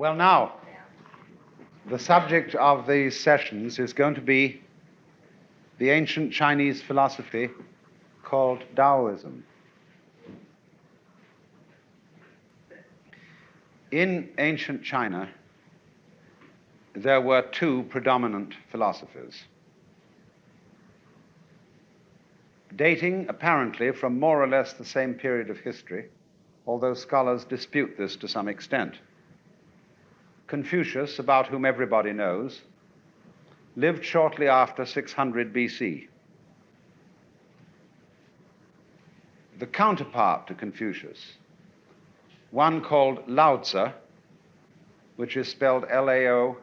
Well, now, the subject of these sessions is going to be the ancient Chinese philosophy called Taoism. In ancient China, there were two predominant philosophers, dating apparently from more or less the same period of history, although scholars dispute this to some extent. Confucius, about whom everybody knows, lived shortly after 600 BC. The counterpart to Confucius, one called Lao Tzu, which is spelled Laotzu,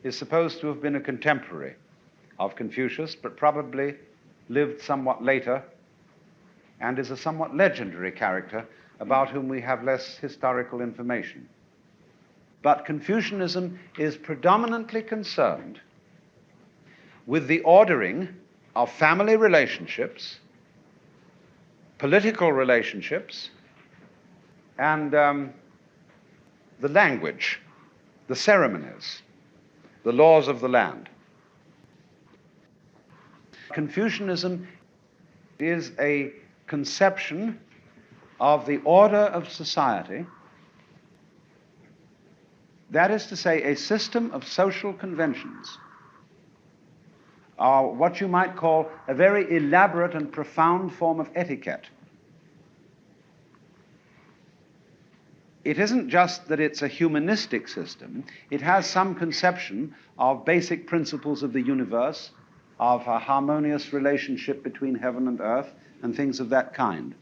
is supposed to have been a contemporary of Confucius, but probably lived somewhat later and is a somewhat legendary character about whom we have less historical information. But Confucianism is predominantly concerned with the ordering of family relationships, political relationships, and the language, the ceremonies, the laws of the land. Confucianism is a conception of the order of society, that is to say, a system of social conventions, or what you might call a very elaborate and profound form of etiquette. It isn't just that it's a humanistic system, it has some conception of basic principles of the universe, of a harmonious relationship between heaven and earth, and things of that kind.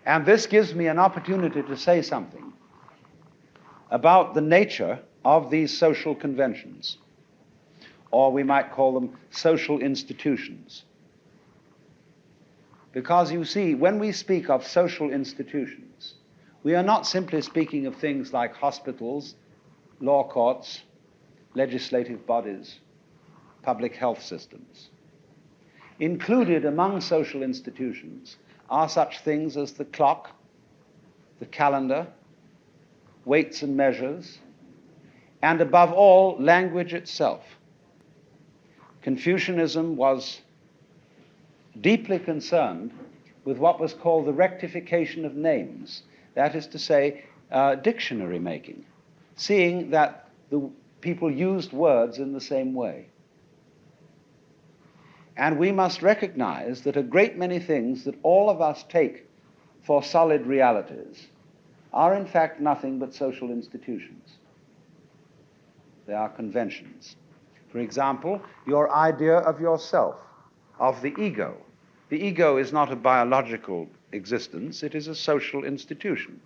And this gives me an opportunity to say something about the nature of these social conventions, or we might call them social institutions. Because you see, when we speak of social institutions, we are not simply speaking of things like hospitals, law courts, legislative bodies, public health systems. Included among social institutions are such things as the clock, the calendar, weights and measures, and above all, language itself. Confucianism was deeply concerned with what was called the rectification of names, that is to say, dictionary making, seeing that the people used words in the same way. And we must recognize that a great many things that all of us take for solid realities are in fact nothing but social institutions. They are conventions. For example, your idea of yourself, of the ego. The ego is not a biological existence, it is a social institution.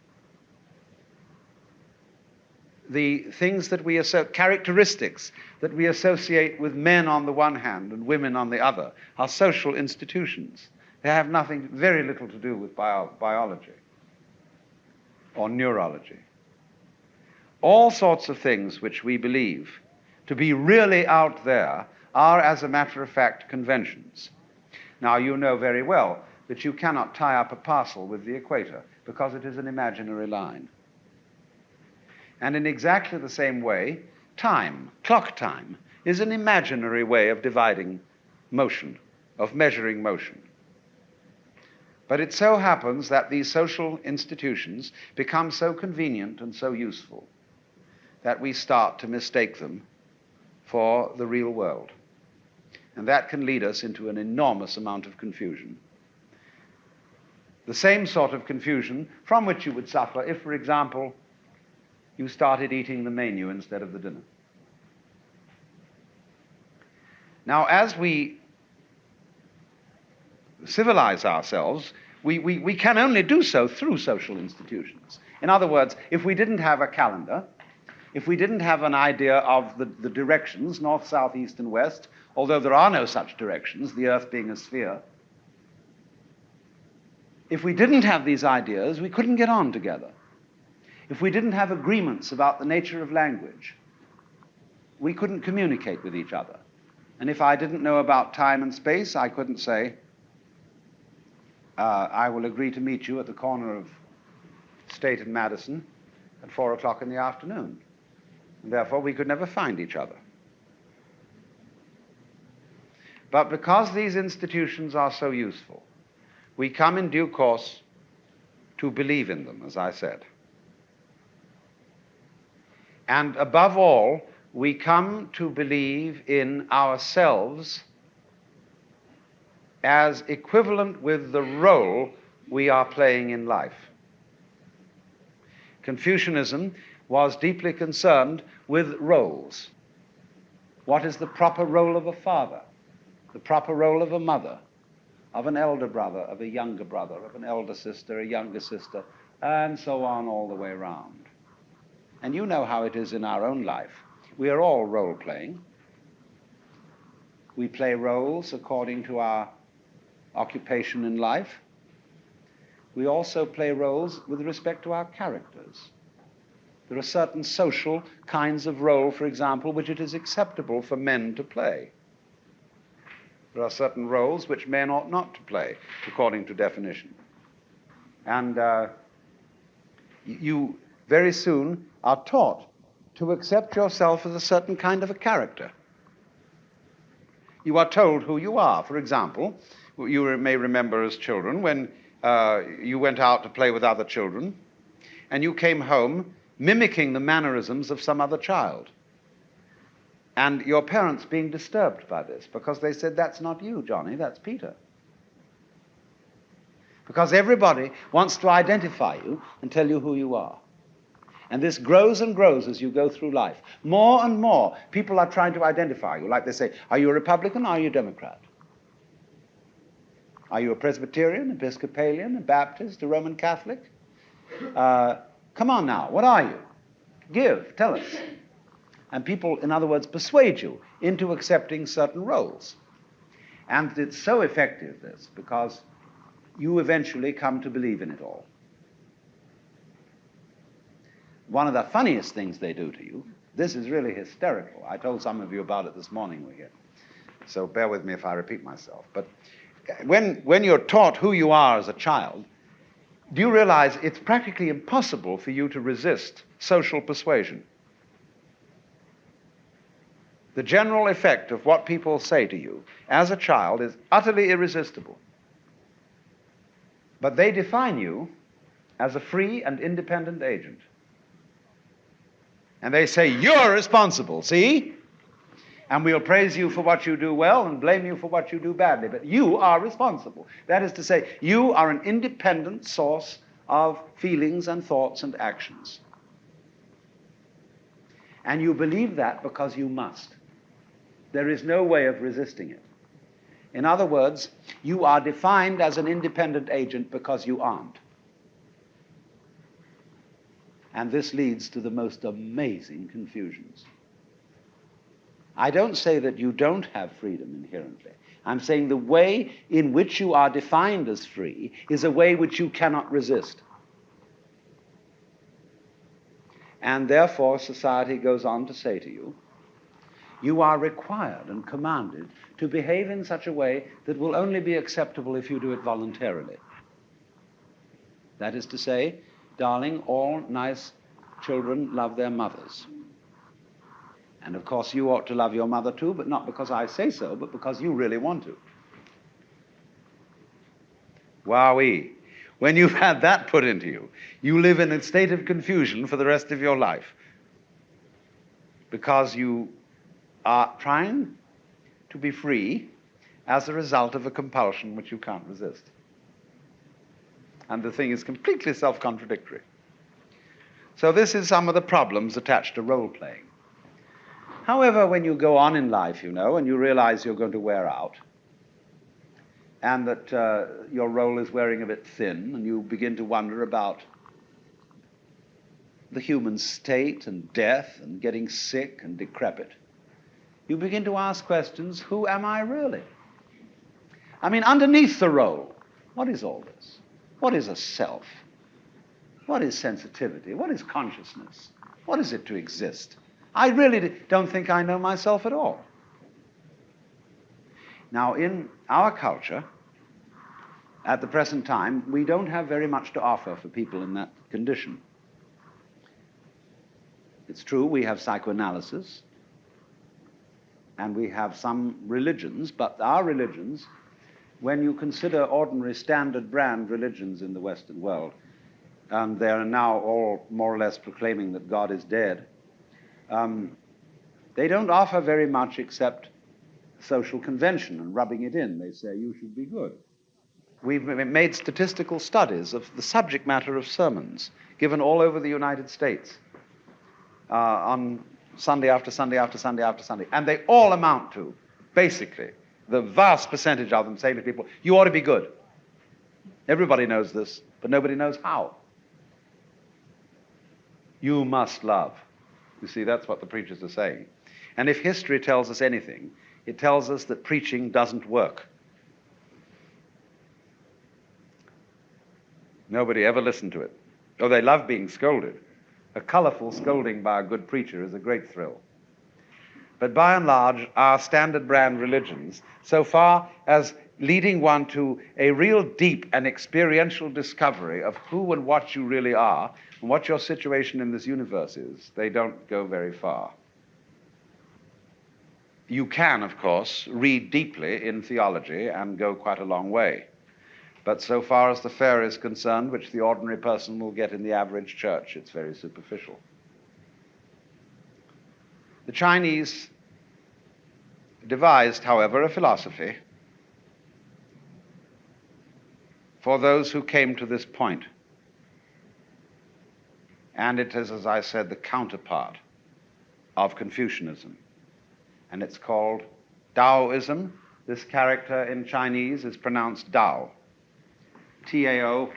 The things that we characteristics that we associate with men on the one hand and women on the other are social institutions. They have very little to do with biology or neurology. All sorts of things which we believe to be really out there are, as a matter of fact, conventions. Now, you know very well that you cannot tie up a parcel with the equator because it is an imaginary line. And in exactly the same way, time, clock time, is an imaginary way of dividing motion, of measuring motion. But it so happens that these social institutions become so convenient and so useful that we start to mistake them for the real world. And that can lead us into an enormous amount of confusion. The same sort of confusion from which you would suffer if, for example, you started eating the menu instead of the dinner. Now, as we civilize ourselves, we can only do so through social institutions. In other words, if we didn't have a calendar, if we didn't have an idea of the directions, north, south, east, and west, although there are no such directions, the earth being a sphere, if we didn't have these ideas, we couldn't get on together. If we didn't have agreements about the nature of language, we couldn't communicate with each other. And if I didn't know about time and space, I couldn't say, I will agree to meet you at the corner of estate in Madison at 4 o'clock in the afternoon. And therefore, we could never find each other. But because these institutions are so useful, we come in due course to believe in them, as I said. And above all, we come to believe in ourselves as equivalent with the role we are playing in life. Confucianism was deeply concerned with roles. What is the proper role of a father? The proper role of a mother, of an elder brother, of a younger brother, of an elder sister, a younger sister, and so on all the way around. And you know how it is in our own life. We are all role-playing. We play roles according to our occupation in life. We also play roles with respect to our characters. There are certain social kinds of role, for example, which it is acceptable for men to play. There are certain roles which men ought not to play, according to definition. And you very soon are taught to accept yourself as a certain kind of a character. You are told who you are. For example, you may remember as children when you went out to play with other children and you came home mimicking the mannerisms of some other child. And your parents being disturbed by this because they said, "That's not you, Johnny, that's Peter." Because everybody wants to identify you and tell you who you are. And this grows and grows as you go through life. More and more, people are trying to identify you. Like they say, "Are you a Republican or are you a Democrat? Are you a Presbyterian, Episcopalian, a Baptist, a Roman Catholic? Come on now, what are you? Give, tell us." And people, in other words, persuade you into accepting certain roles. And it's so effective, this, because you eventually come to believe in it all. One of the funniest things they do to you, this is really hysterical. I told some of you about it this morning, we here. So bear with me if I repeat myself. But when you're taught who you are as a child, do you realize it's practically impossible for you to resist social persuasion? The general effect of what people say to you as a child is utterly irresistible. But they define you as a free and independent agent. And they say, "You're responsible, see? And we'll praise you for what you do well and blame you for what you do badly. But you are responsible." That is to say, you are an independent source of feelings and thoughts and actions. And you believe that because you must. There is no way of resisting it. In other words, you are defined as an independent agent because you aren't. And this leads to the most amazing confusions. I don't say that you don't have freedom inherently. I'm saying the way in which you are defined as free is a way which you cannot resist. And therefore, society goes on to say to you, you are required and commanded to behave in such a way that will only be acceptable if you do it voluntarily. That is to say, darling, all nice children love their mothers. And of course you ought to love your mother too, but not because I say so, but because you really want to. Wowee. When you've had that put into you, you live in a state of confusion for the rest of your life. Because you are trying to be free as a result of a compulsion which you can't resist. And the thing is completely self-contradictory. So this is some of the problems attached to role-playing. However, when you go on in life, you know, and you realize you're going to wear out, and that your role is wearing a bit thin, and you begin to wonder about the human state and death and getting sick and decrepit, you begin to ask questions, who am I really? I mean, underneath the role, what is all this? What is a self? What is sensitivity? What is consciousness? What is it to exist? I really don't think I know myself at all. Now, in our culture, at the present time, we don't have very much to offer for people in that condition. It's true, we have psychoanalysis, and we have some religions, but our religions, when you consider ordinary standard brand religions in the Western world, and they are now all more or less proclaiming that God is dead, they don't offer very much except social convention and rubbing it in. They say, you should be good. We've made statistical studies of the subject matter of sermons given all over the United States on Sunday after Sunday after Sunday after Sunday. And they all amount to, basically, the vast percentage of them saying to people, you ought to be good. Everybody knows this, but nobody knows how. You must love. You see, that's what the preachers are saying. And if history tells us anything, it tells us that preaching doesn't work. Nobody ever listened to it. Oh, they love being scolded. A colorful scolding by a good preacher is a great thrill. But by and large, our standard brand religions, so far as leading one to a real deep and experiential discovery of who and what you really are and what your situation in this universe is, they don't go very far. You can, of course, read deeply in theology and go quite a long way. But so far as the fare is concerned, which the ordinary person will get in the average church, it's very superficial. The Chinese devised, however, a philosophy for those who came to this point. And it is, as I said, the counterpart of Confucianism. And it's called Taoism. This character in Chinese is pronounced Tao. T-A-O.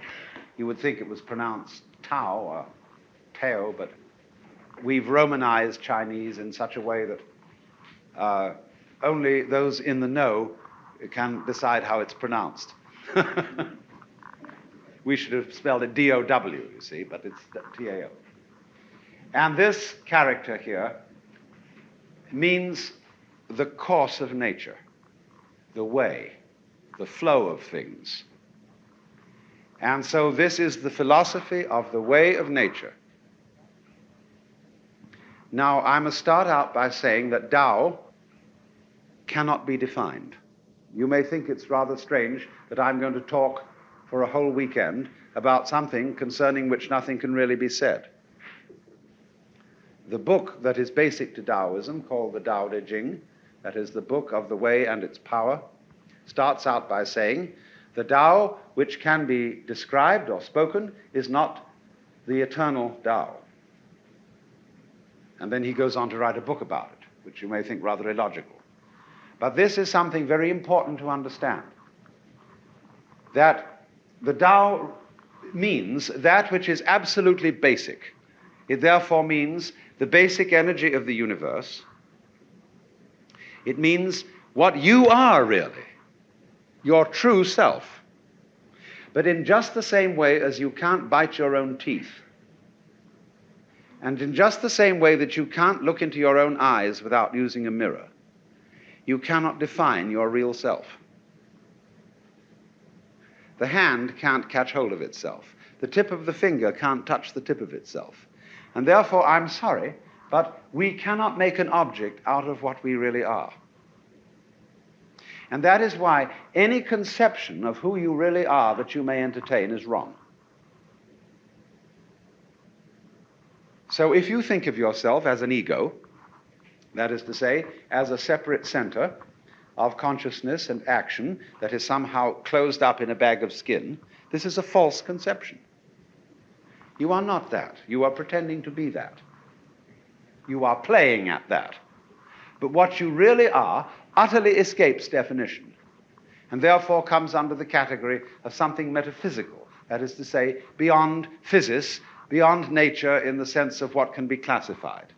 You would think it was pronounced Tao or Tao, but we've Romanized Chinese in such a way that only those in the know can decide how it's pronounced. We should have spelled it D-O-W, you see, but it's T-A-O. And this character here means the course of nature, the way, the flow of things. And so this is the philosophy of the way of nature. Now, I must start out by saying that Tao cannot be defined. You may think it's rather strange that I'm going to talk for a whole weekend about something concerning which nothing can really be said. The book that is basic to Taoism, called the Tao Te Ching, that is the book of the way and its power, starts out by saying, the Tao which can be described or spoken is not the eternal Tao. And then he goes on to write a book about it, which you may think rather illogical. But this is something very important to understand, that the Tao means that which is absolutely basic. It therefore means the basic energy of the universe. It means what you are really, your true self. But in just the same way as you can't bite your own teeth, and in just the same way that you can't look into your own eyes without using a mirror, you cannot define your real self. The hand can't catch hold of itself. The tip of the finger can't touch the tip of itself. And therefore, I'm sorry, but we cannot make an object out of what we really are. And that is why any conception of who you really are that you may entertain is wrong. So if you think of yourself as an ego, that is to say, as a separate center of consciousness and action that is somehow closed up in a bag of skin, this is a false conception. You are not that. You are pretending to be that. You are playing at that. But what you really are utterly escapes definition, and therefore comes under the category of something metaphysical, that is to say, beyond physis, beyond nature in the sense of what can be classified,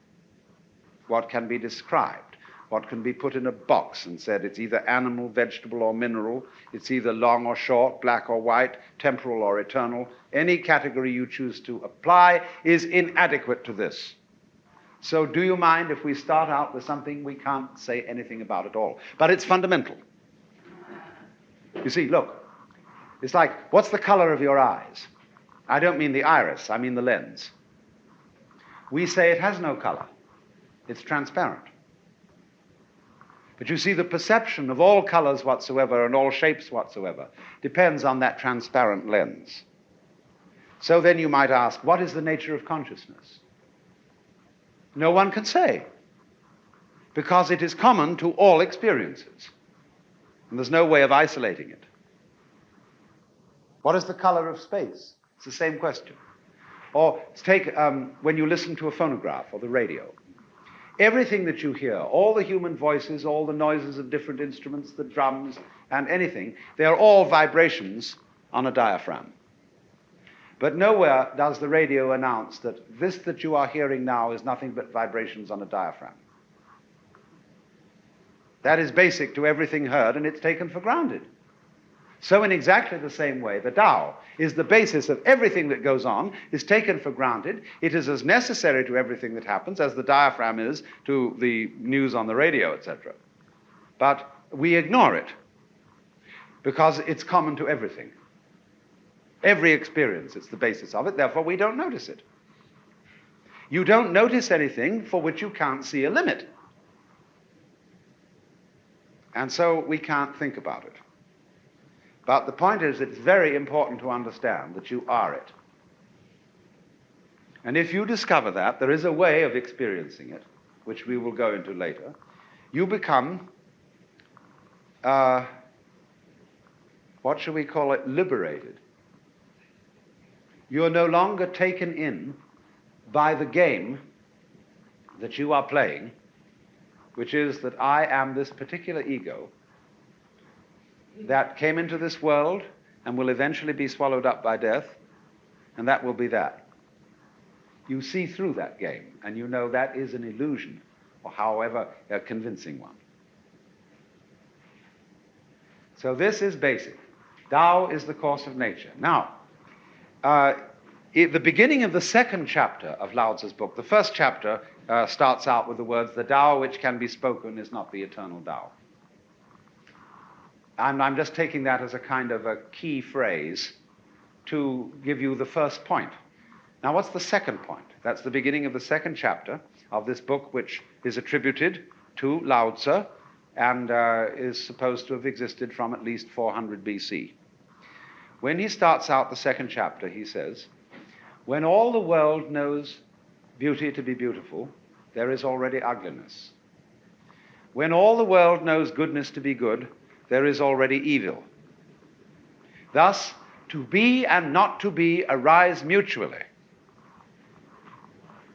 what can be described, what can be put in a box and said it's either animal, vegetable, or mineral, it's either long or short, black or white, temporal or eternal. Any category you choose to apply is inadequate to this. So do you mind if we start out with something we can't say anything about at all? But it's fundamental. You see, look, It's like, what's the color of your eyes? I don't mean the iris, I mean the lens. We say it has no color. It's transparent. But you see, the perception of all colors whatsoever and all shapes whatsoever depends on that transparent lens. So then you might ask, what is the nature of consciousness? No one can say, because it is common to all experiences, and there's no way of isolating it. What is the color of space? It's the same question. Or take when you listen to a phonograph or the radio. Everything that you hear, all the human voices, all the noises of different instruments, the drums, and anything, they are all vibrations on a diaphragm. But nowhere does the radio announce that this that you are hearing now is nothing but vibrations on a diaphragm. That is basic to everything heard, and it's taken for granted. So in exactly the same way, the Tao is the basis of everything that goes on, is taken for granted. It is as necessary to everything that happens as the diaphragm is to the news on the radio, etc. But we ignore it because it's common to everything. Every experience, it's the basis of it, therefore we don't notice it. You don't notice anything for which you can't see a limit. And so we can't think about it. But the point is, it's very important to understand that you are it. And if you discover that, there is a way of experiencing it, which we will go into later. You become, what shall we call it, liberated. You are no longer taken in by the game that you are playing, which is that I am this particular ego that came into this world and will eventually be swallowed up by death, and that will be that. You see through that game, and you know that is an illusion, or however a convincing one. So this is basic. Tao is the course of nature. Now, at the beginning of the second chapter of Lao Tzu's book, the first chapter starts out with the words, "The Tao which can be spoken is not the eternal Tao." And I'm just taking that as a kind of a key phrase to give you the first point. Now, what's the second point? That's the beginning of the second chapter of this book, which is attributed to Lao Tzu and is supposed to have existed from at least 400 BC. When he starts out the second chapter, he says, "When all the world knows beauty to be beautiful, there is already ugliness. When all the world knows goodness to be good, there is already evil. Thus, to be and not to be arise mutually."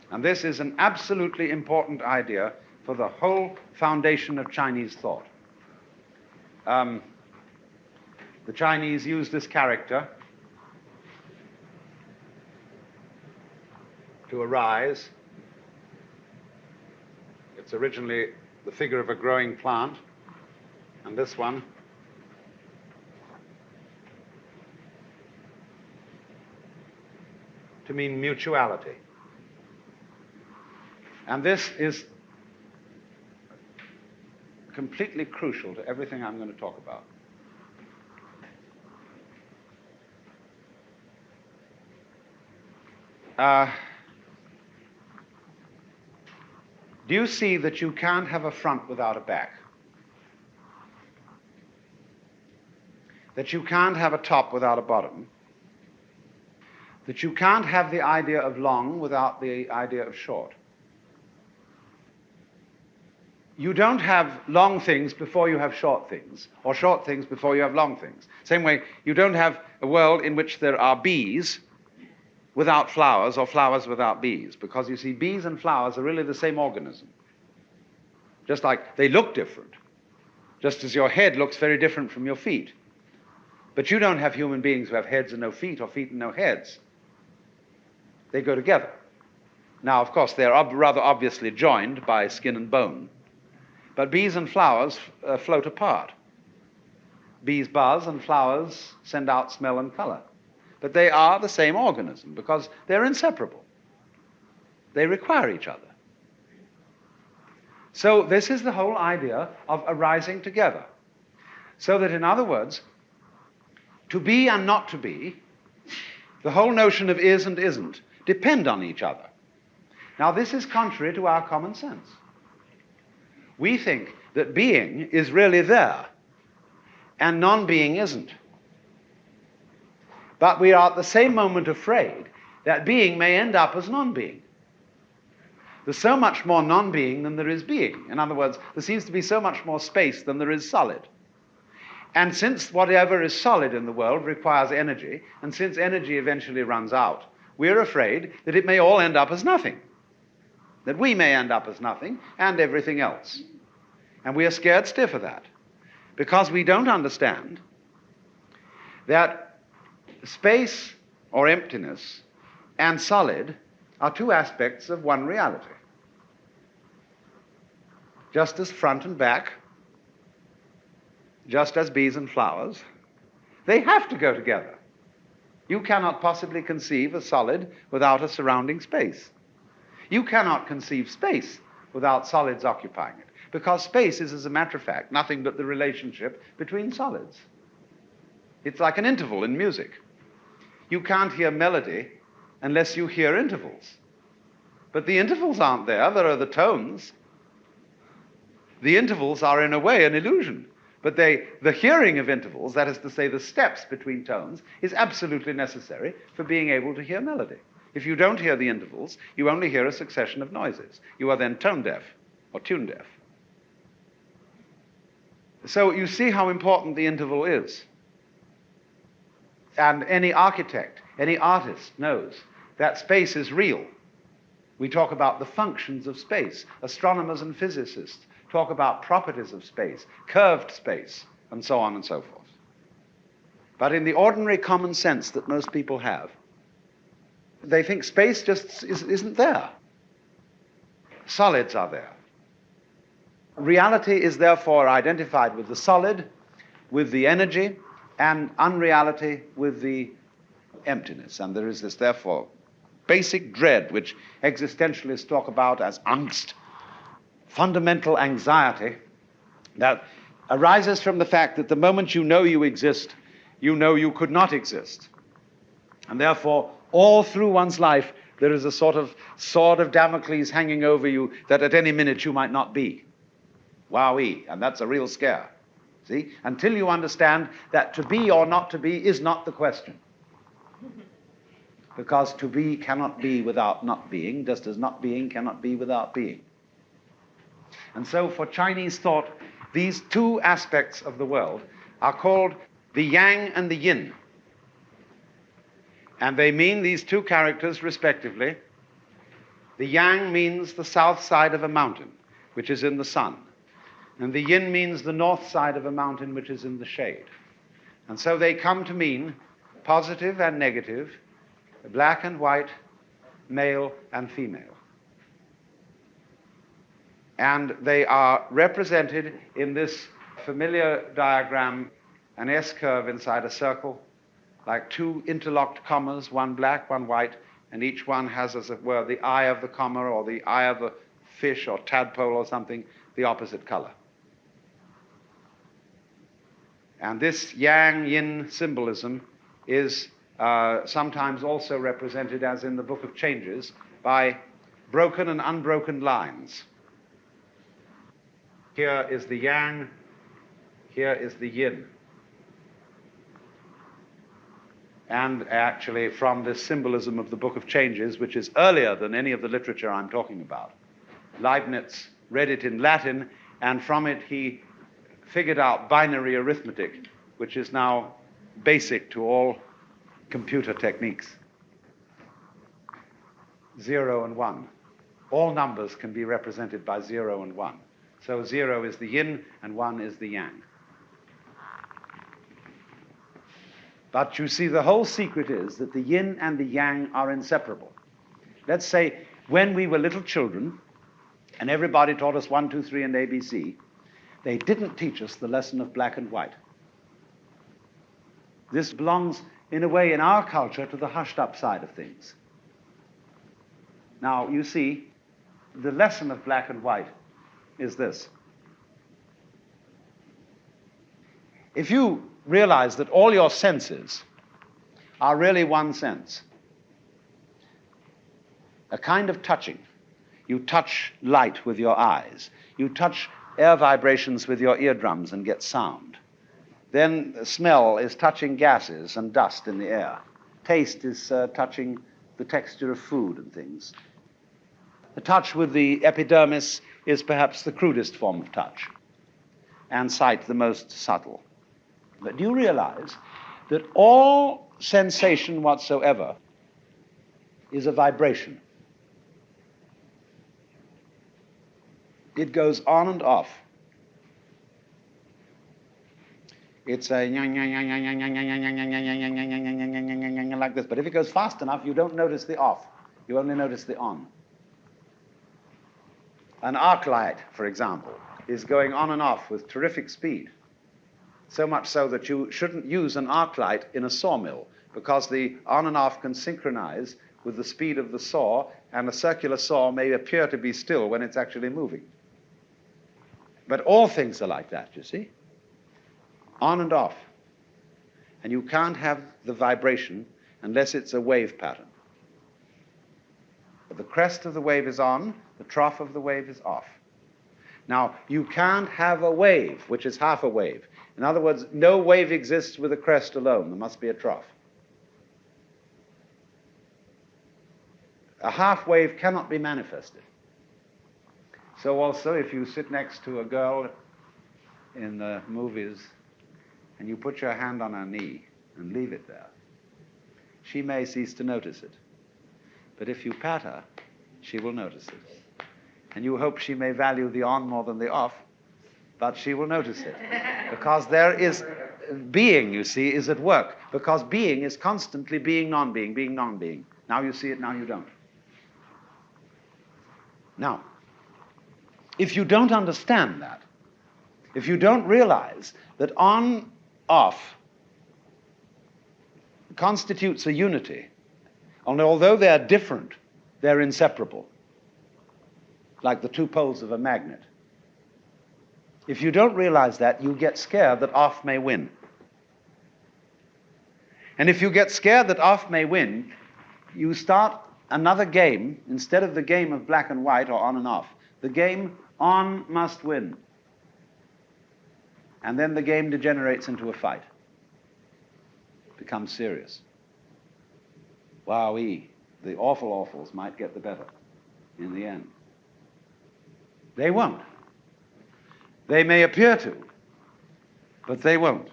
And this is an absolutely important idea for the whole foundation of Chinese thought. The Chinese use this character to arise. It's originally the figure of a growing plant, and this one to mean mutuality. And this is completely crucial to everything I'm going to talk about. Do you see that you can't have a front without a back? That you can't have a top without a bottom? That you can't have the idea of long without the idea of short? You don't have long things before you have short things, or short things before you have long things. Same way, you don't have a world in which there are bees without flowers, or flowers without bees, because you see, bees and flowers are really the same organism. Just like they look different, just as your head looks very different from your feet. But you don't have human beings who have heads and no feet, or feet and no heads. They go together. Now, of course, they're rather obviously joined by skin and bone. But bees and flowers float apart. Bees buzz and flowers send out smell and color. But they are the same organism because they're inseparable. They require each other. So this is the whole idea of arising together. So that, in other words, To be and not to be, the whole notion of is and isn't, depend on each other. Now, this is contrary to our common sense. We think that being is really there, and non-being isn't. But we are at the same moment afraid that being may end up as non-being. There's so much more non-being than there is being. In other words, there seems to be so much more space than there is solid. And since whatever is solid in the world requires energy, and since energy eventually runs out, we're afraid that it may all end up as nothing. That we may end up as nothing and everything else. And we are scared stiff of that, because we don't understand that space or emptiness and solid are two aspects of one reality. Just as front and back, just as bees and flowers, they have to go together. You cannot possibly conceive a solid without a surrounding space. You cannot conceive space without solids occupying it, because space is, as a matter of fact, nothing but the relationship between solids. It's like an interval in music. You can't hear melody unless you hear intervals. But the intervals aren't there are the tones. The intervals are, in a way, an illusion. But the hearing of intervals, that is to say, the steps between tones, is absolutely necessary for being able to hear melody. If you don't hear the intervals, you only hear a succession of noises. You are then tone deaf or tune deaf. So you see how important the interval is. And any architect, any artist knows that space is real. We talk about the functions of space. Astronomers and physicists talk about properties of space, curved space, and so on and so forth. But in the ordinary common sense that most people have, they think space just isn't there. Solids are there. Reality is therefore identified with the solid, with the energy, and unreality with the emptiness. And there is this, therefore, basic dread, which existentialists talk about as angst, fundamental anxiety, that arises from the fact that the moment you know you exist, you know you could not exist. And therefore, all through one's life, there is a sort of sword of Damocles hanging over you that at any minute you might not be. Wowee, and that's a real scare. See? Until you understand that to be or not to be is not the question. Because to be cannot be without not being, just as not being cannot be without being. And so for Chinese thought, these two aspects of the world are called the yang and the yin. And they mean these two characters respectively. The yang means the south side of a mountain, which is in the sun. And the yin means the north side of a mountain, which is in the shade. And so they come to mean positive and negative, black and white, male and female. And they are represented in this familiar diagram, an S-curve inside a circle, like two interlocked commas, one black, one white, and each one has, as it were, the eye of the comma or the eye of a fish or tadpole or something, the opposite color. And this yang-yin symbolism is sometimes also represented, as in the Book of Changes, by broken and unbroken lines. Here is the yang, here is the yin. And actually, from this symbolism of the Book of Changes, which is earlier than any of the literature I'm talking about, Leibniz read it in Latin, and from it he figured out binary arithmetic, which is now basic to all computer techniques. 0 and 1. All numbers can be represented by 0 and 1. So 0 is the yin and 1 is the yang. But you see, the whole secret is that the yin and the yang are inseparable. Let's say when we were little children and everybody taught us 1, 2, 3 and ABC, they didn't teach us the lesson of black and white. This belongs, in a way, in our culture to the hushed up side of things. Now, you see, the lesson of black and white is this. If you realize that all your senses are really one sense, a kind of touching. You touch light with your eyes. You touch air vibrations with your eardrums and get sound. Then smell is touching gases and dust in the air. Taste is touching the texture of food and things. The touch with the epidermis is perhaps the crudest form of touch, and sight the most subtle. But do you realize that all sensation whatsoever is a vibration? It goes on and off. It's a like this. But if it goes fast enough, you don't notice the off. You only notice the on. An arc light, for example, is going on and off with terrific speed. So much so that you shouldn't use an arc light in a sawmill, because the on and off can synchronize with the speed of the saw, and a circular saw may appear to be still when it's actually moving. But all things are like that, you see, on and off. And you can't have the vibration unless it's a wave pattern. The crest of the wave is on, the trough of the wave is off. Now, you can't have a wave which is half a wave. In other words, no wave exists with a crest alone. There must be a trough. A half wave cannot be manifested. So also, if you sit next to a girl in the movies and you put your hand on her knee and leave it there, she may cease to notice it. But if you pat her, she will notice it. And you hope she may value the on more than the off, but she will notice it. Because there is being, you see, is at work. Because being is constantly being non-being, being non-being. Now you see it, now you don't. Now, if you don't understand that, if you don't realize that on-off constitutes a unity, and although they are different, they're inseparable, like the two poles of a magnet. If you don't realize that, you get scared that off may win. And if you get scared that off may win, you start another game, instead of the game of black and white or on and off, the game on must win. And then the game degenerates into a fight. It becomes serious. Wowee, the awful awfuls might get the better in the end. They won't. They may appear to, but they won't.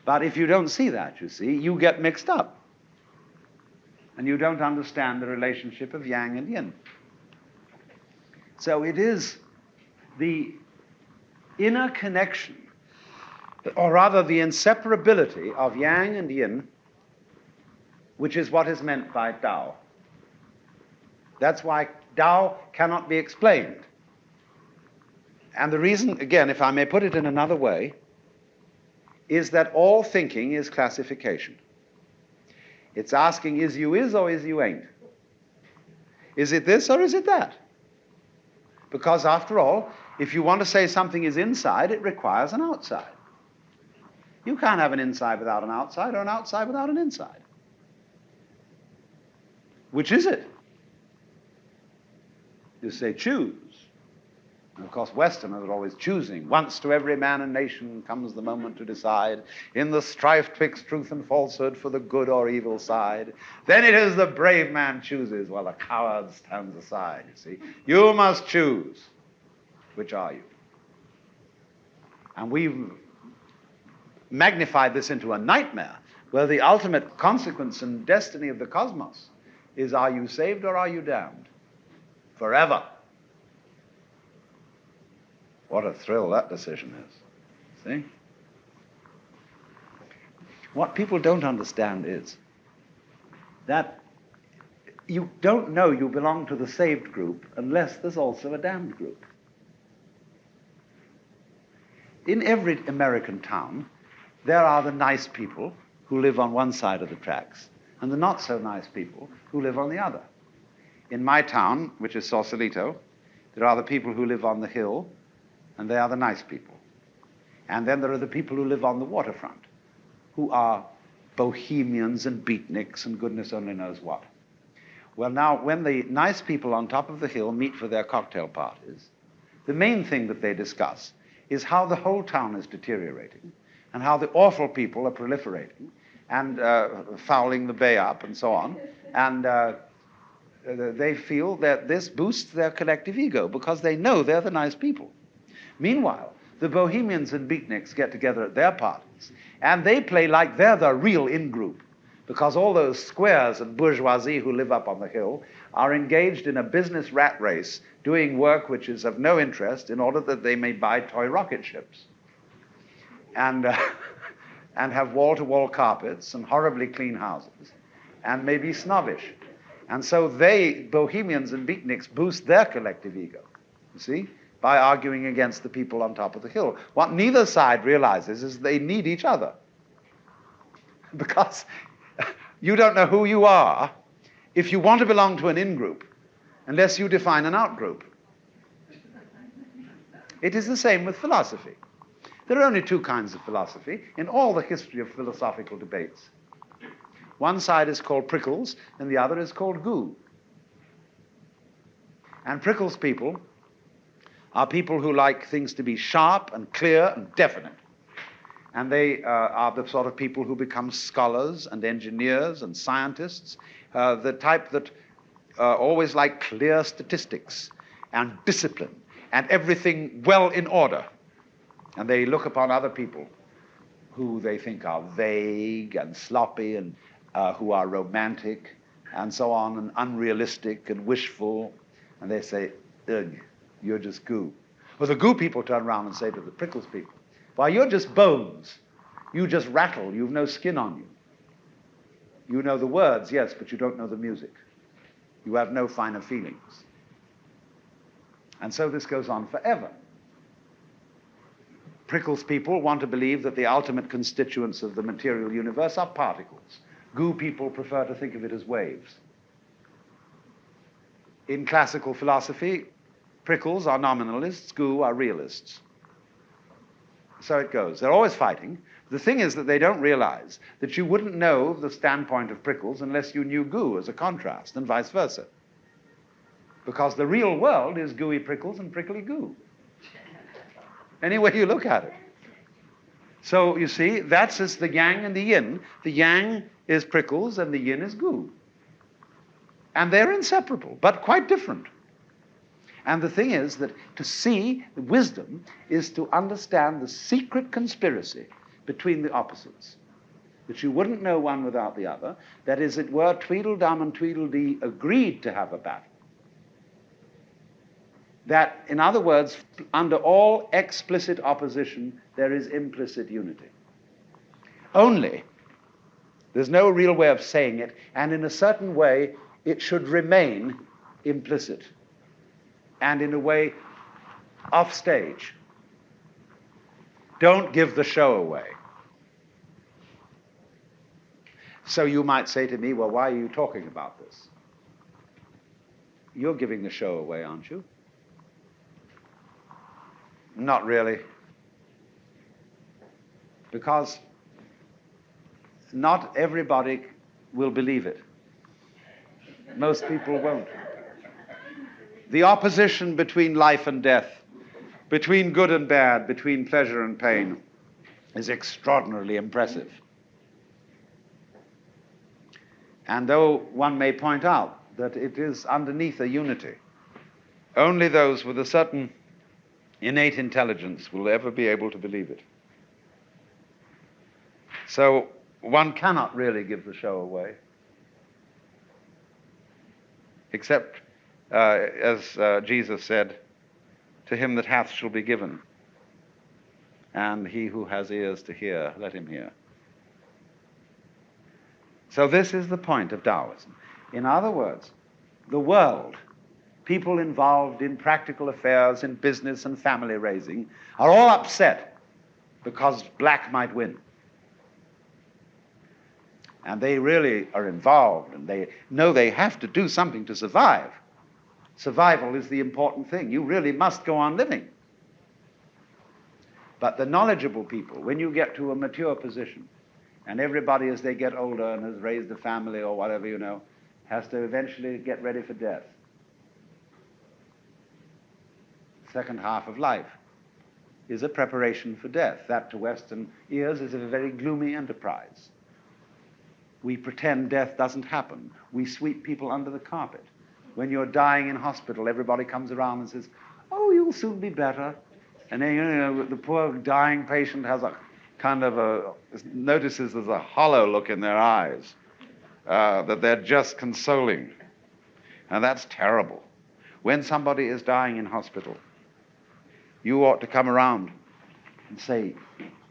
But if you don't see that, you see, you get mixed up. And you don't understand the relationship of yang and yin. So it is the inner connection, or rather the inseparability of yang and yin, which is what is meant by Tao. That's why Tao cannot be explained. And the reason, again, if I may put it in another way, is that all thinking is classification. It's asking, is you is or is you ain't? Is it this or is it that? Because after all, if you want to say something is inside, it requires an outside. You can't have an inside without an outside, or an outside without an inside. Which is it? You say choose. And of course, Westerners are always choosing. Once to every man and nation comes the moment to decide, in the strife twixt truth and falsehood for the good or evil side. Then it is the brave man chooses, while the coward stands aside, you see. You must choose. Which are you? And we've magnified this into a nightmare, where the ultimate consequence and destiny of the cosmos is, are you saved or are you damned? Forever. What a thrill that decision is. See? What people don't understand is that you don't know you belong to the saved group unless there's also a damned group. In every American town, there are the nice people who live on one side of the tracks and the not so nice people who live on the other. In my town, which is Sausalito, there are the people who live on the hill, and they are the nice people. And then there are the people who live on the waterfront, who are bohemians and beatniks and goodness only knows what. Well, now, when the nice people on top of the hill meet for their cocktail parties, the main thing that they discuss is how the whole town is deteriorating and how the awful people are proliferating and fouling the bay up and so on. And they feel that this boosts their collective ego because they know they're the nice people. Meanwhile, the bohemians and beatniks get together at their parties and they play like they're the real in-group, because all those squares and bourgeoisie who live up on the hill are engaged in a business rat race, doing work which is of no interest in order that they may buy toy rocket ships and have wall-to-wall carpets and horribly clean houses and may be snobbish. And so they, bohemians and beatniks, boost their collective ego, you see, by arguing against the people on top of the hill. What neither side realizes is they need each other. Because you don't know who you are if you want to belong to an in-group unless you define an out-group. It is the same with philosophy. There are only two kinds of philosophy in all the history of philosophical debates. One side is called prickles and the other is called goo. And prickles people are people who like things to be sharp and clear and definite. And they are the sort of people who become scholars and engineers and scientists, the type that always like clear statistics and discipline and everything well in order. And they look upon other people who they think are vague and sloppy and who are romantic and so on and unrealistic and wishful. And they say, ugh, you're just goo. Well, the goo people turn around and say to the prickles people, why, you're just bones. You just rattle. You've no skin on you. You know the words, yes, but you don't know the music. You have no finer feelings. And so this goes on forever. Prickles people want to believe that the ultimate constituents of the material universe are particles. Goo people prefer to think of it as waves. In classical philosophy, prickles are nominalists, goo are realists. So it goes. They're always fighting. The thing is that they don't realize that you wouldn't know the standpoint of prickles unless you knew goo as a contrast, and vice versa. Because the real world is gooey prickles and prickly goo. Any way you look at it. So you see, that's as the yang and the yin. The yang is prickles and the yin is goo. And they're inseparable, but quite different. And the thing is that to see wisdom is to understand the secret conspiracy between the opposites, that you wouldn't know one without the other, that is, it were Tweedledum and Tweedledee agreed to have a battle. That, in other words, under all explicit opposition, there is implicit unity. Only, there's no real way of saying it, and in a certain way, it should remain implicit. And in a way, off stage. Don't give the show away. So you might say to me, well, why are you talking about this? You're giving the show away, aren't you? Not really. Because not everybody will believe it. Most people won't. The opposition between life and death, between good and bad, between pleasure and pain, is extraordinarily impressive. And though one may point out that it is underneath a unity, only those with a certain innate intelligence will ever be able to believe it. So one cannot really give the show away, except as Jesus said, to him that hath shall be given, and he who has ears to hear, let him hear. So this is the point of Taoism. In other words, the world, people involved in practical affairs, in business and family raising, are all upset because black might win. And they really are involved, and they know they have to do something to survive. Survival is the important thing. You really must go on living. But the knowledgeable people, when you get to a mature position, and everybody as they get older and has raised a family or whatever, has to eventually get ready for death. Second half of life is a preparation for death. That to Western ears is a very gloomy enterprise. We pretend death doesn't happen. We sweep people under the carpet. When you're dying in hospital, everybody comes around and says, "Oh, you'll soon be better." And then, the poor dying patient has a kind of notices there's a hollow look in their eyes, that they're just consoling. And that's terrible. When somebody is dying in hospital, you ought to come around and say,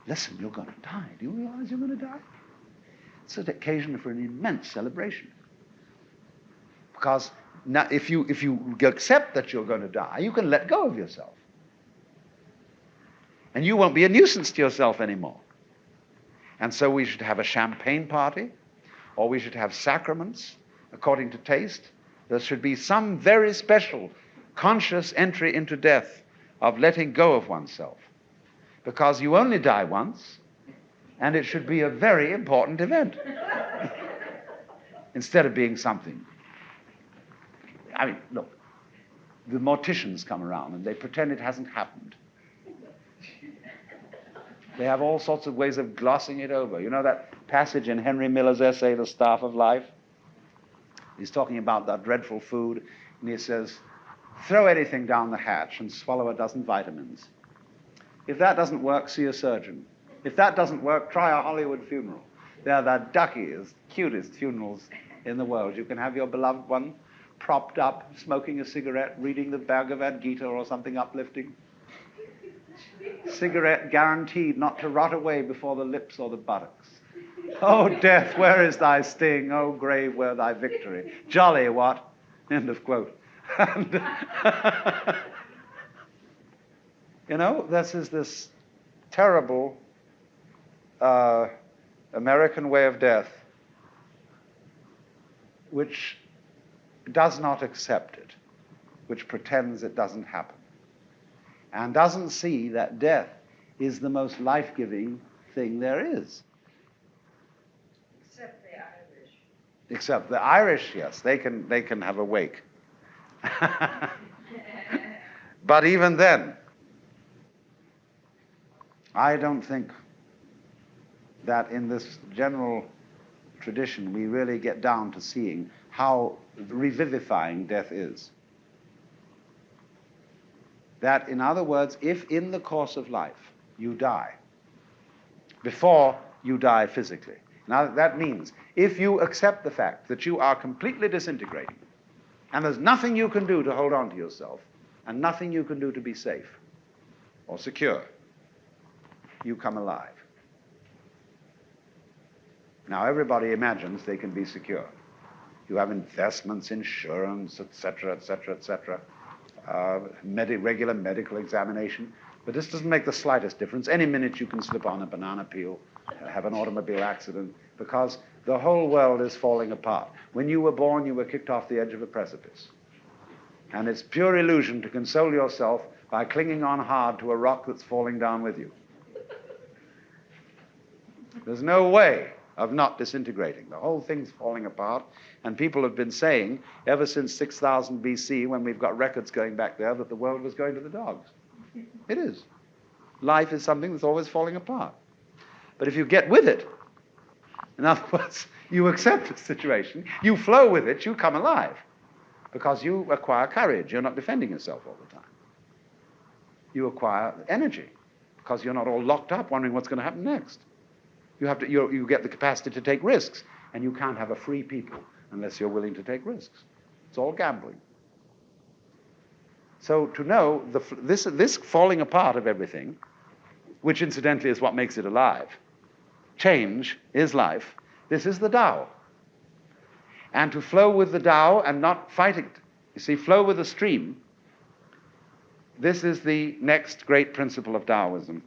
"Listen, you're going to die. Do you realize you're going to die?" It's an occasion for an immense celebration. Because now, if you accept that you're going to die, you can let go of yourself. And you won't be a nuisance to yourself anymore. And so we should have a champagne party, or we should have sacraments according to taste. There should be some very special conscious entry into death of letting go of oneself. Because you only die once, and it should be a very important event. Instead of being something. I mean, look, the morticians come around and they pretend it hasn't happened. They have all sorts of ways of glossing it over. You know that passage in Henry Miller's essay, The Staff of Life? He's talking about that dreadful food, and he says, "Throw anything down the hatch and swallow a dozen vitamins. If that doesn't work, see a surgeon. If that doesn't work, try a Hollywood funeral. They're the duckiest, cutest funerals in the world. You can have your beloved one propped up, smoking a cigarette, reading the Bhagavad Gita or something uplifting. Cigarette guaranteed not to rot away before the lips or the buttocks. Oh, death, where is thy sting? Oh, grave, where thy victory? Jolly, what?" End of quote. And, this is this terrible American way of death which does not accept it, which pretends it doesn't happen, and doesn't see that death is the most life-giving thing there is. Except the Irish. Except the Irish, yes, they can have a wake. But even then, I don't think that in this general tradition we really get down to seeing how revivifying death is. That, in other words, if in the course of life you die, before you die physically, now that means if you accept the fact that you are completely disintegrating, and there's nothing you can do to hold on to yourself, and nothing you can do to be safe or secure, you come alive. Now, everybody imagines they can be secure. You have investments, insurance, etc., etc., etc., regular medical examination. But this doesn't make the slightest difference. Any minute you can slip on a banana peel, have an automobile accident, because the whole world is falling apart. When you were born, you were kicked off the edge of a precipice. And it's pure illusion to console yourself by clinging on hard to a rock that's falling down with you. There's no way of not disintegrating. The whole thing's falling apart, and people have been saying ever since 6000 BC, when we've got records going back there, that the world was going to the dogs. It is. Life is something that's always falling apart. But if you get with it, in other words, you accept the situation, you flow with it, you come alive, because you acquire courage. You're not defending yourself all the time. You acquire energy, because you're not all locked up wondering what's going to happen next. You get the capacity to take risks, and you can't have a free people unless you're willing to take risks. It's all gambling. So to know this falling apart of everything, which incidentally is what makes it alive, change is life, this is the Tao. And to flow with the Tao and not fight it, you see, flow with the stream, this is the next great principle of Taoism,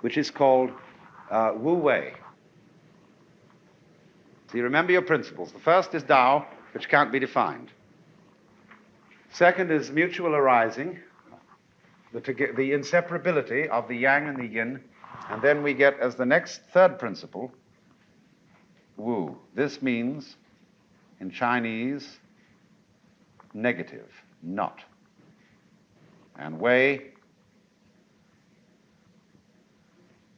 which is called Wu Wei. So you remember your principles. The first is Tao, which can't be defined. Second is mutual arising. the inseparability of the yang and the yin, and then we get as the next third principle, wu. This means, in Chinese, negative, not. And wei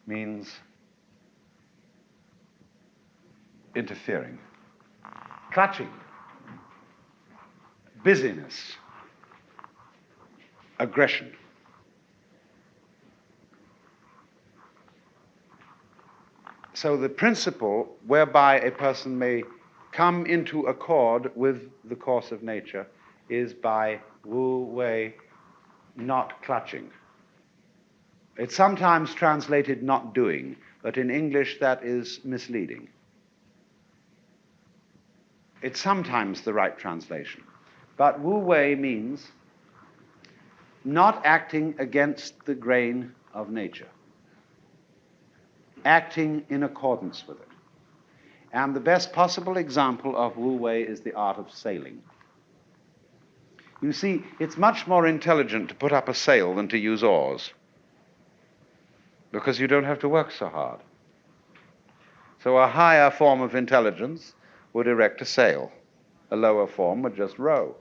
means interfering, clutching, busyness, aggression. So the principle whereby a person may come into accord with the course of nature is by wu wei, not clutching. It's sometimes translated not doing, but in English that is misleading. It's sometimes the right translation. But wu wei means not acting against the grain of nature, acting in accordance with it. And the best possible example of wu wei is the art of sailing. You see, it's much more intelligent to put up a sail than to use oars, because you don't have to work so hard. So a higher form of intelligence would erect a sail. A lower form would just row.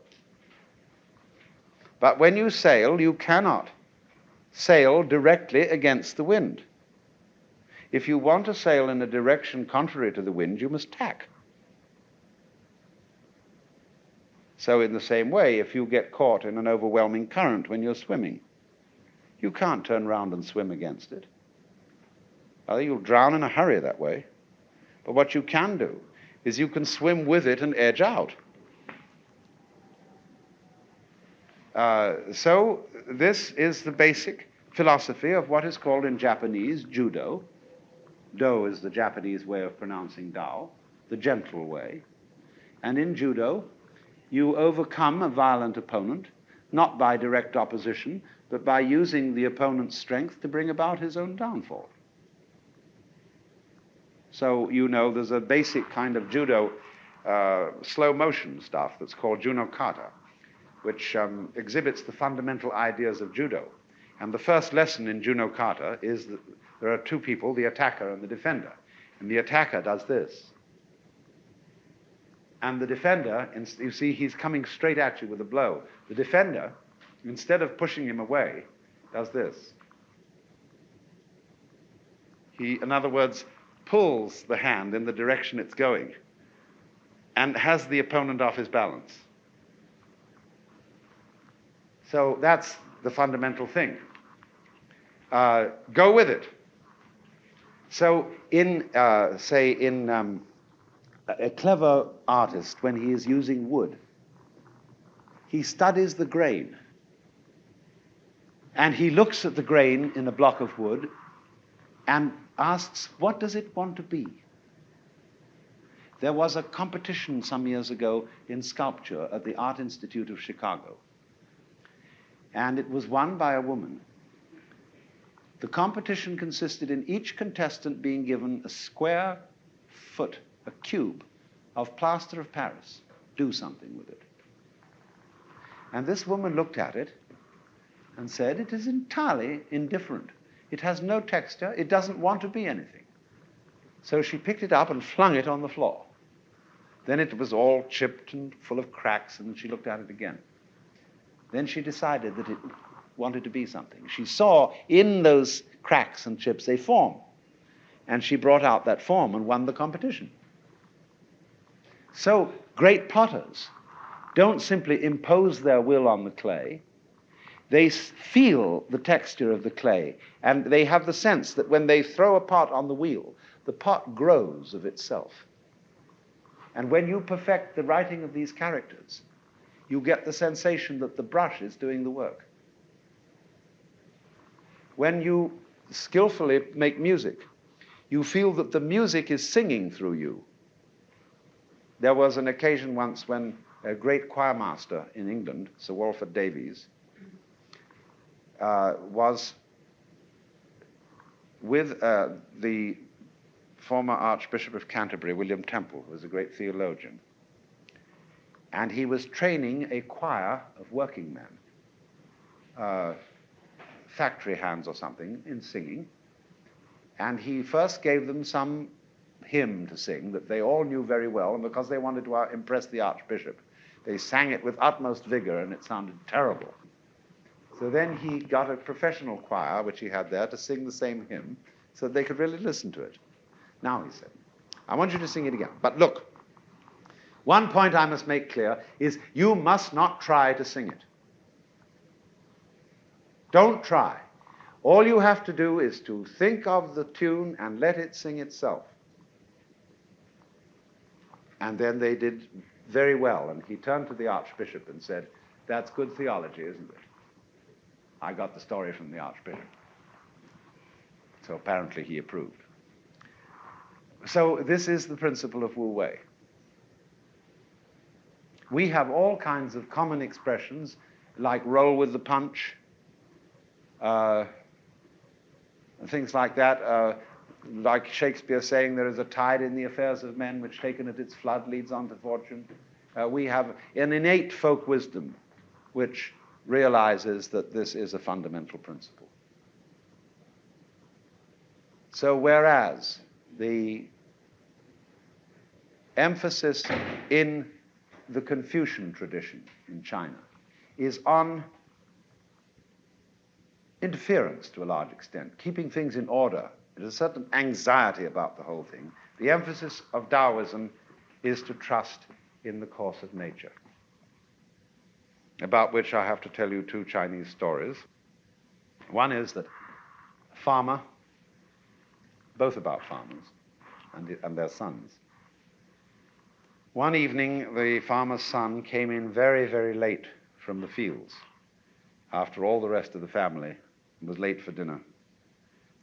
But when you sail, you cannot sail directly against the wind. If you want to sail in a direction contrary to the wind, you must tack. So in the same way, if you get caught in an overwhelming current when you're swimming, you can't turn around and swim against it. You'll drown in a hurry that way. But what you can do is you can swim with it and edge out. So this is the basic philosophy of what is called in Japanese judo. Do is the Japanese way of pronouncing Tao, the gentle way. And in judo, you overcome a violent opponent, not by direct opposition, but by using the opponent's strength to bring about his own downfall. So, you know, there's a basic kind of judo slow motion stuff that's called juno kata, which exhibits the fundamental ideas of judo. And the first lesson in juno kata is that there are two people, the attacker and the defender. And the attacker does this. And the defender, you see, he's coming straight at you with a blow. The defender, instead of pushing him away, does this. He, in other words, pulls the hand in the direction it's going and has the opponent off his balance. So that's the fundamental thing. Go with it. So a clever artist, when he is using wood, he studies the grain. And he looks at the grain in a block of wood and asks, what does it want to be? There was a competition some years ago in sculpture at the Art Institute of Chicago. And it was won by a woman. The competition consisted in each contestant being given a square foot, a cube of plaster of Paris. Do something with it. And this woman looked at it and said, it is entirely indifferent. It has no texture. It doesn't want to be anything. So she picked it up and flung it on the floor. Then it was all chipped and full of cracks, and she looked at it again. Then she decided that it wanted to be something. She saw in those cracks and chips a form, and she brought out that form and won the competition. So great potters don't simply impose their will on the clay. They feel the texture of the clay, and they have the sense that when they throw a pot on the wheel, the pot grows of itself. And when you perfect the writing of these characters, you get the sensation that the brush is doing the work. When you skillfully make music, you feel that the music is singing through you. There was an occasion once when a great choir master in England, Sir Walford Davies, was with the former Archbishop of Canterbury, William Temple, who was a great theologian. And he was training a choir of working men. factory hands or something in singing, and he first gave them some hymn to sing that they all knew very well, and because they wanted to impress the archbishop, they sang it with utmost vigor, and it sounded terrible. So then he got a professional choir, which he had there, to sing the same hymn, so that they could really listen to it. Now, he said, I want you to sing it again. But look, one point I must make clear is you must not try to sing it. Don't try. All you have to do is to think of the tune and let it sing itself. And then they did very well. And he turned to the archbishop and said, that's good theology, isn't it? I got the story from the archbishop. So apparently he approved. So this is the principle of Wu Wei. We have all kinds of common expressions like roll with the punch, things like that, like Shakespeare saying there is a tide in the affairs of men which taken at its flood leads on to fortune. We have an innate folk wisdom which realizes that this is a fundamental principle. So whereas the emphasis in the Confucian tradition in China is on interference to a large extent, keeping things in order. There's a certain anxiety about the whole thing. The emphasis of Taoism is to trust in the course of nature, about which I have to tell you two Chinese stories. One is that a farmer, both about farmers and their sons. One evening, the farmer's son came in very, very late from the fields after all the rest of the family and was late for dinner.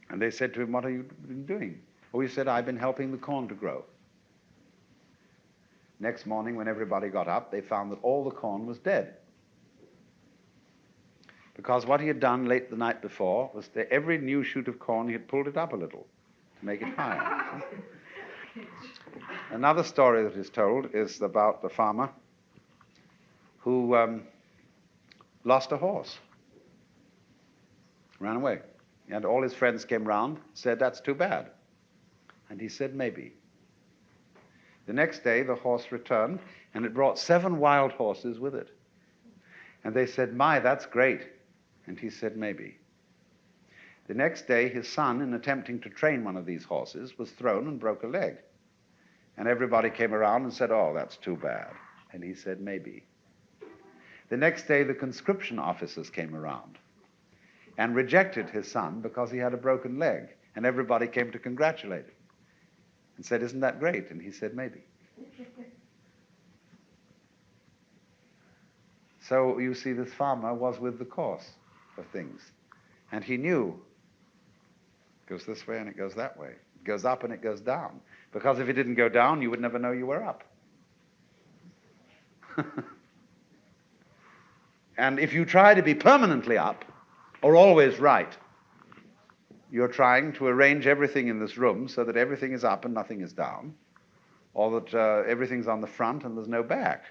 And they said to him, what have you been doing? Oh, he said, I've been helping the corn to grow. Next morning, when everybody got up, they found that all the corn was dead. Because what he had done late the night before was that every new shoot of corn, he had pulled it up a little to make it higher. Another story that is told is about the farmer who lost a horse, ran away. And all his friends came round, said, that's too bad. And he said, maybe. The next day, the horse returned, and it brought 7 wild horses with it. And they said, my, that's great. And he said, maybe. The next day, his son, in attempting to train one of these horses, was thrown and broke a leg. And everybody came around and said, oh, that's too bad. And he said, maybe. The next day, the conscription officers came around and rejected his son because he had a broken leg. And everybody came to congratulate him and said, isn't that great? And he said, maybe. So you see, this farmer was with the course of things. And he knew it goes this way and it goes that way. It goes up and it goes down. Because if it didn't go down, you would never know you were up. And if you try to be permanently up, or always right, you're trying to arrange everything in this room so that everything is up and nothing is down, or that everything's on the front and there's no back.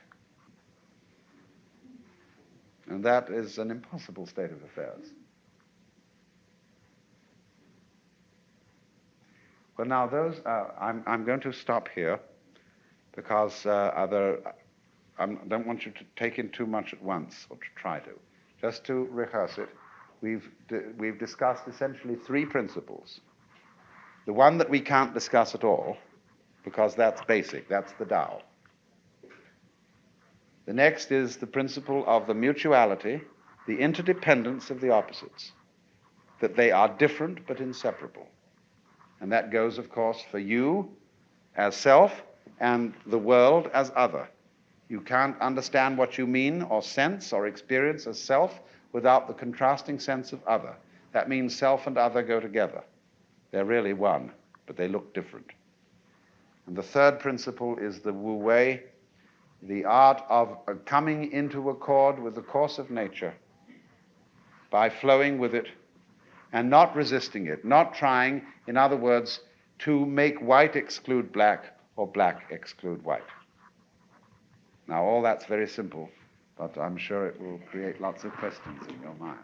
And that is an impossible state of affairs. Well, now I'm going to stop here because I don't want you to take in too much at once, or to try to. Just to rehearse it, we've discussed essentially 3 principles. The one that we can't discuss at all, because that's basic, that's the Tao. The next is the principle of the mutuality, the interdependence of the opposites, that they are different but inseparable. And that goes, of course, for you as self and the world as other. You can't understand what you mean or sense or experience as self without the contrasting sense of other. That means self and other go together. They're really one, but they look different. And the third principle is the Wu Wei, the art of coming into accord with the course of nature by flowing with it and not resisting it, not trying, in other words, to make white exclude black or black exclude white. Now, all that's very simple, but I'm sure it will create lots of questions in your minds.